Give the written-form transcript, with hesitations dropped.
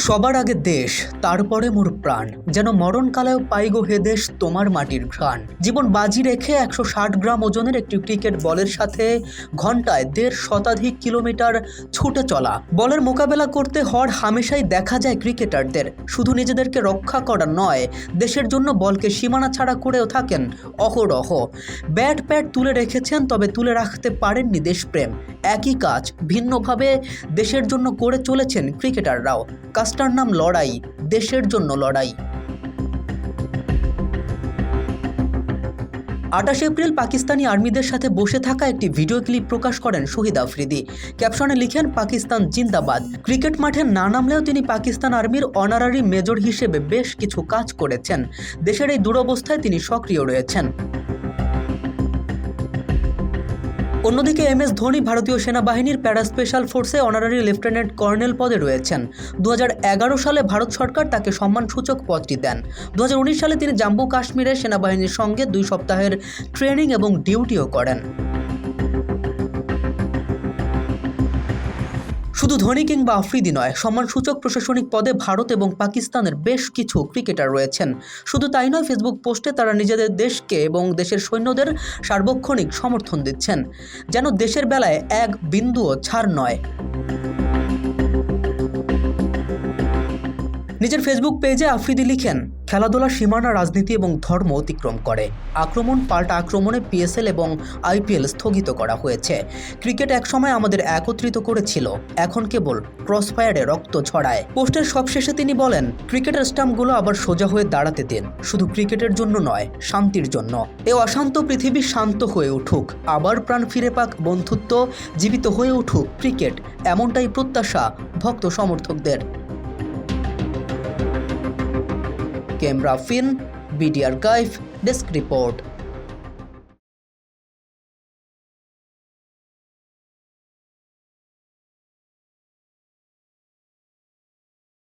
সবার আগে দেশ, তারপরে মোর প্রাণ। যেন মরণকালেও পাইগো হে দেশ তোমার মাটির ঘ্রাণ। জীবন বাজি রেখে 160 গ্রাম ওজনের একটি ক্রিকেট বলের সাথে ঘন্টায় 1.5 শতাধিক কিলোমিটার ছুটে চলা। বলের মোকাবেলা করতে হওয়ার হামেশাই দেখা যায় ক্রিকেটারদের শুধু নিজেদেরকে রক্ষা করা নয়, দেশের জন্য বলকে সীমানা ছাড়া করেও থাকেন অহরহ। ব্যাট প্যাট তুলে রেখেছেন, তবে তুলে রাখতে পারেননি দেশপ্রেম। একই কাজ ভিন্নভাবে দেশের জন্য করে চলেছেন ক্রিকেটাররাও। কাজটার নাম লড়াই, দেশের জন্য লড়াই। 28 এপ্রিল পাকিস্তানি আর্মিদের সাথে বসে থাকা একটি ভিডিও ক্লিপ প্রকাশ করেন শহীদ আফ্রিদি। ক্যাপশনে লিখেন, পাকিস্তান জিন্দাবাদ। ক্রিকেট মাঠে না নামলেও তিনি পাকিস্তান আর্মির অনারারি মেজর হিসেবে বেশ কিছু কাজ করেছেন। দেশের এই দুরবস্থায় তিনি সক্রিয় রয়েছেন। অন্যদিকে MS ধোনি ভারতীয় সেনাবাহিনীর প্যারা স্পেশাল ফোর্সে অনারারি লেফটেন্যান্ট কর্নেল পদে রয়েছেন। 2011 সালে ভারত সরকার তাকে সম্মানসূচক পদটি দেন। 2019 সালে তিনি জম্মু কাশ্মীরের সেনাবাহিনীর সঙ্গে 2 সপ্তাহের ট্রেনিং এবং ডিউটিও করেন। শুধু ধোনি কিংবা আফ্রিদি নয়, সম্মানসূচক প্রশাসনিক পদে ভারত এবং পাকিস্তানের বেশ কিছু ক্রিকেটার রয়েছেন। শুধু তাই নয়, ফেসবুক পোস্টে তারা নিজেদের দেশকে এবং দেশের সৈন্যদের সার্বক্ষণিক সমর্থন দিচ্ছেন, যেন দেশের বেলায় এক বিন্দুও ছাড় নয়। নিজের ফেসবুক পেজে আফ্রিদি লিখেন, খেলাধুলা সীমানা, রাজনীতি এবং ধর্ম অতিক্রম করে। আক্রমণ পাল্টা আক্রমণে PSL এবং IPL স্থগিত করা হয়েছে। ক্রিকেট একসময় আমাদের একত্রিত করেছিল, এখন কেবল ক্রসফায়ারে রক্ত ছড়ায়। পোস্টের সবশেষে তিনি বলেন, ক্রিকেটের স্টাম্পগুলো আবার সোজা হয়ে দাঁড়াতে দিন, শুধু ক্রিকেটের জন্য নয়, শান্তির জন্য। এ অশান্ত পৃথিবী শান্ত হয়ে উঠুক, আবার প্রাণ ফিরে পাক, বন্ধুত্ব জীবিত হয়ে উঠুক ক্রিকেট, এমনটাই প্রত্যাশা ভক্ত সমর্থকদের। कैमरा फिन BD आर्काइव डेस्क रिपोर्ट।